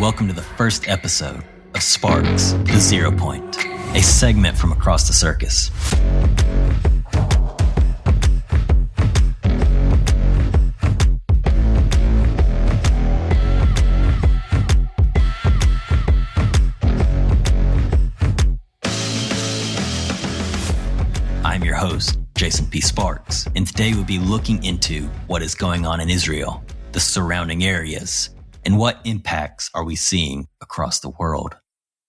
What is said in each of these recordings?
welcome to the first episode of Sparks, the Zero Point, a segment from across the circus. I'm your host, Jason P. Sparks, and today we'll be looking into what is going on in Israel, the surrounding areas, and what impacts are we seeing across the world.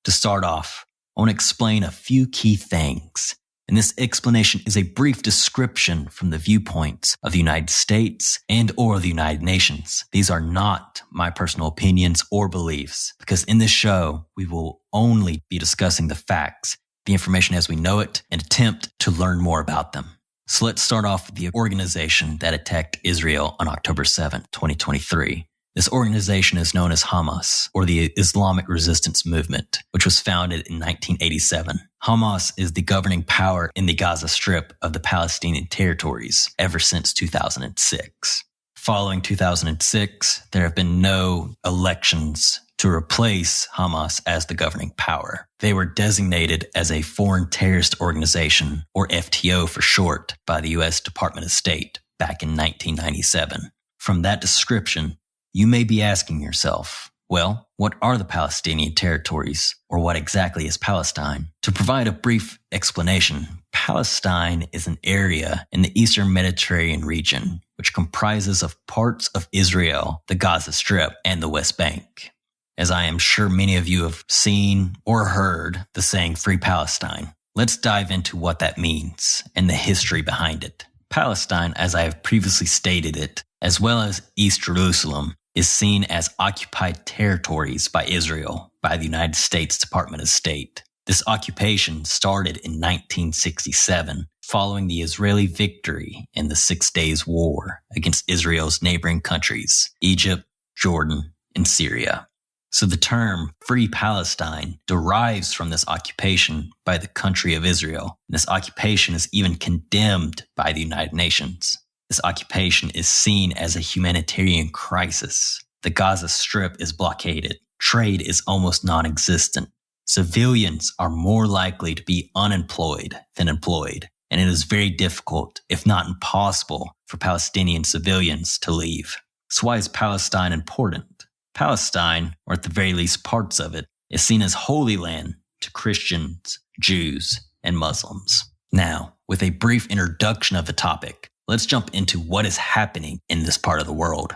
To start off, I want to explain a few key things, and this explanation is a brief description from the viewpoints of the United States and or the United Nations. These are not my personal opinions or beliefs, because in this show, we will only be discussing the facts, the information as we know it, and attempt to learn more about them. So let's start off with the organization that attacked Israel on October 7, 2023. This organization is known as Hamas, or the Islamic Resistance Movement, which was founded in 1987. Hamas is the governing power in the Gaza Strip of the Palestinian territories ever since 2006. Following 2006, there have been no elections to replace Hamas as the governing power. They were designated as a foreign terrorist organization, or FTO for short, by the U.S. Department of State back in 1997. From that description, you may be asking yourself, well, what are the Palestinian territories, or what exactly is Palestine? To provide a brief explanation, Palestine is an area in the Eastern Mediterranean region, which comprises of parts of Israel, the Gaza Strip, and the West Bank. As I am sure many of you have seen or heard the saying Free Palestine, let's dive into what that means and the history behind it. Palestine, as I have previously stated it, as well as East Jerusalem, is seen as occupied territories by Israel by the United States Department of State. This occupation started in 1967 following the Israeli victory in the 6 Days War against Israel's neighboring countries, Egypt, Jordan, and Syria. So the term Free Palestine derives from this occupation by the country of Israel. This occupation is even condemned by the United Nations. This occupation is seen as a humanitarian crisis. The Gaza Strip is blockaded. Trade is almost non-existent. Civilians are more likely to be unemployed than employed, and it is very difficult, if not impossible, for Palestinian civilians to leave. So why is Palestine important? Palestine, or at the very least parts of it, is seen as Holy Land to Christians, Jews, and Muslims. Now, with a brief introduction of the topic, let's jump into what is happening in this part of the world.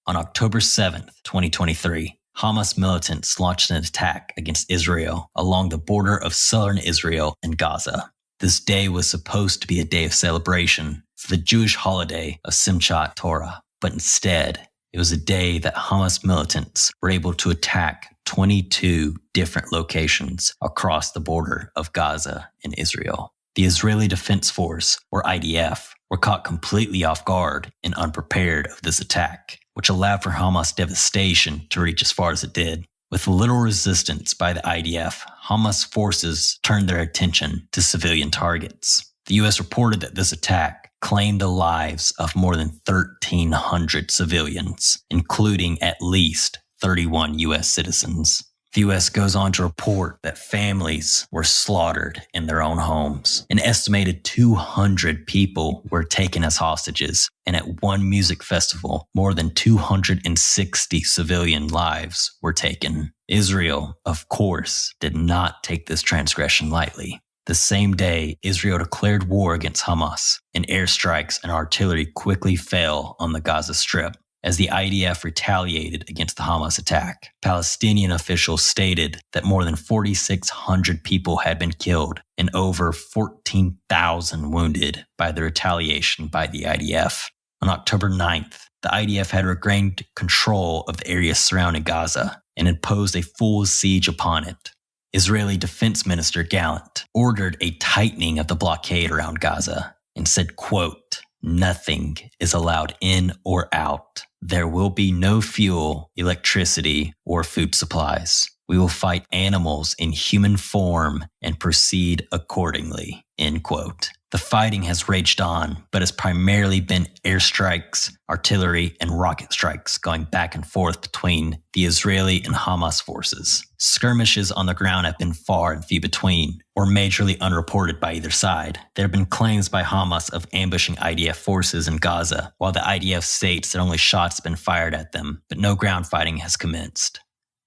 On October 7th, 2023, Hamas militants launched an attack against Israel along the border of southern Israel and Gaza. This day was supposed to be a day of celebration for the Jewish holiday of Simchat Torah, but instead, it was a day that Hamas militants were able to attack 22 different locations across the border of Gaza and Israel. The Israeli Defense Force, or IDF, were caught completely off guard and unprepared of this attack, which allowed for Hamas devastation to reach as far as it did. With little resistance by the IDF, Hamas forces turned their attention to civilian targets. The U.S. reported that this attack claimed the lives of more than 1,300 civilians, including at least 31 U.S. citizens. The U.S. goes on to report that families were slaughtered in their own homes. An estimated 200 people were taken as hostages, and at one music festival, more than 260 civilian lives were taken. Israel, of course, did not take this transgression lightly. The same day, Israel declared war against Hamas, and airstrikes and artillery quickly fell on the Gaza Strip as the IDF retaliated against the Hamas attack. Palestinian officials stated that more than 4,600 people had been killed and over 14,000 wounded by the retaliation by the IDF. On October 9th, the IDF had regained control of the area surrounding Gaza and imposed a full siege upon it. Israeli Defense Minister Gallant ordered a tightening of the blockade around Gaza and said, quote, "Nothing is allowed in or out. There will be no fuel, electricity, or food supplies. We will fight animals in human form and proceed accordingly," end quote. The The fighting has raged on, but has primarily been airstrikes, artillery, and rocket strikes going back and forth between the Israeli and Hamas forces. Skirmishes on the ground have been far and few between, or majorly unreported by either side. There have been claims by Hamas of ambushing IDF forces in Gaza, while the IDF states that only shots have been fired at them, but no ground fighting has commenced.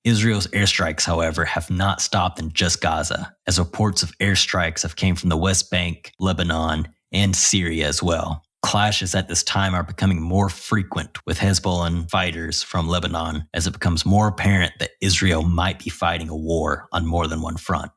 Israel's airstrikes, however, have not stopped in just Gaza, as reports of airstrikes have come from the West Bank, Lebanon, and Syria as well. Clashes at this time are becoming more frequent with Hezbollah fighters from Lebanon as it becomes more apparent that Israel might be fighting a war on more than one front.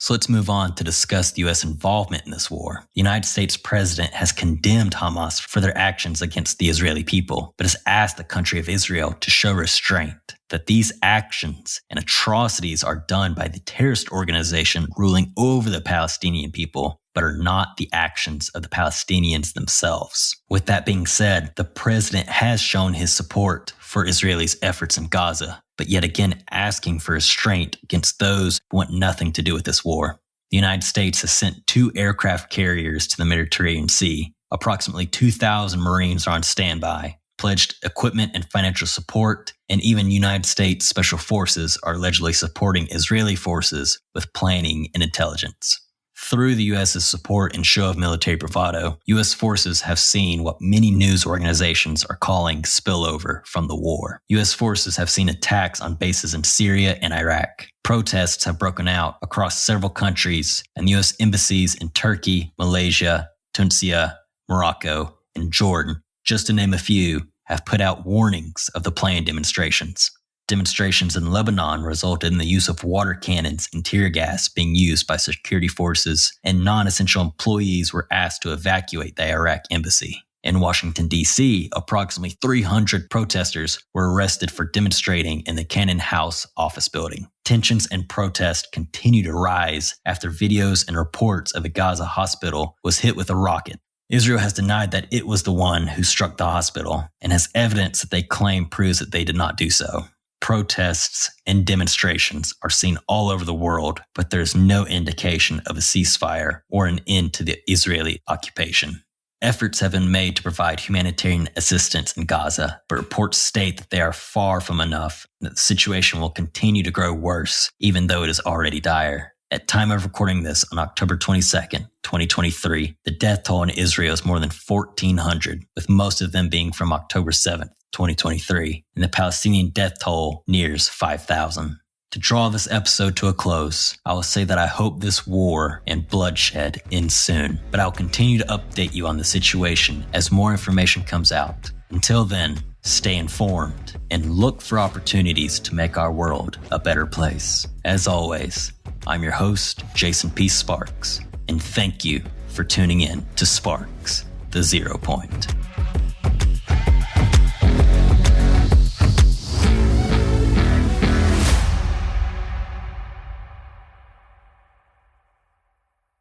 So let's move on to discuss the U.S. involvement in this war. The United States president has condemned Hamas for their actions against the Israeli people, but has asked the country of Israel to show restraint, that these actions and atrocities are done by the terrorist organization ruling over the Palestinian people, but are not the actions of the Palestinians themselves. With that being said, the president has shown his support for Israelis' efforts in Gaza, but yet again asking for restraint against those who want nothing to do with this war. The United States has sent 2 aircraft carriers to the Mediterranean Sea. Approximately 2,000 Marines are on standby, pledged equipment and financial support, and even United States Special Forces are allegedly supporting Israeli forces with planning and intelligence. Through the U.S.'s support and show of military bravado, U.S. forces have seen what many news organizations are calling spillover from the war. U.S. forces have seen attacks on bases in Syria and Iraq. Protests have broken out across several countries, and U.S. embassies in Turkey, Malaysia, Tunisia, Morocco, and Jordan, just to name a few, have put out warnings of the planned demonstrations. Demonstrations in Lebanon resulted in the use of water cannons and tear gas being used by security forces, and non-essential employees were asked to evacuate the Iraq embassy. In Washington, D.C., approximately 300 protesters were arrested for demonstrating in the Cannon House office building. Tensions and protests continue to rise after videos and reports of a Gaza hospital was hit with a rocket. Israel has denied that it was the one who struck the hospital, and has evidence that they claim proves that they did not do so. Protests and demonstrations are seen all over the world, but there is no indication of a ceasefire or an end to the Israeli occupation. Efforts have been made to provide humanitarian assistance in Gaza, but reports state that they are far from enough and that the situation will continue to grow worse, even though it is already dire. At time of recording this on October 22nd, 2023, the death toll in Israel is more than 1,400, with most of them being from October 7th, 2023, and the Palestinian death toll nears 5,000. To draw this episode to a close, I will say that I hope this war and bloodshed ends soon, but I'll continue to update you on the situation as more information comes out. Until then, stay informed and look for opportunities to make our world a better place. As always, I'm your host, Jason P. Sparks, and thank you for tuning in to Sparks, the 0 Point.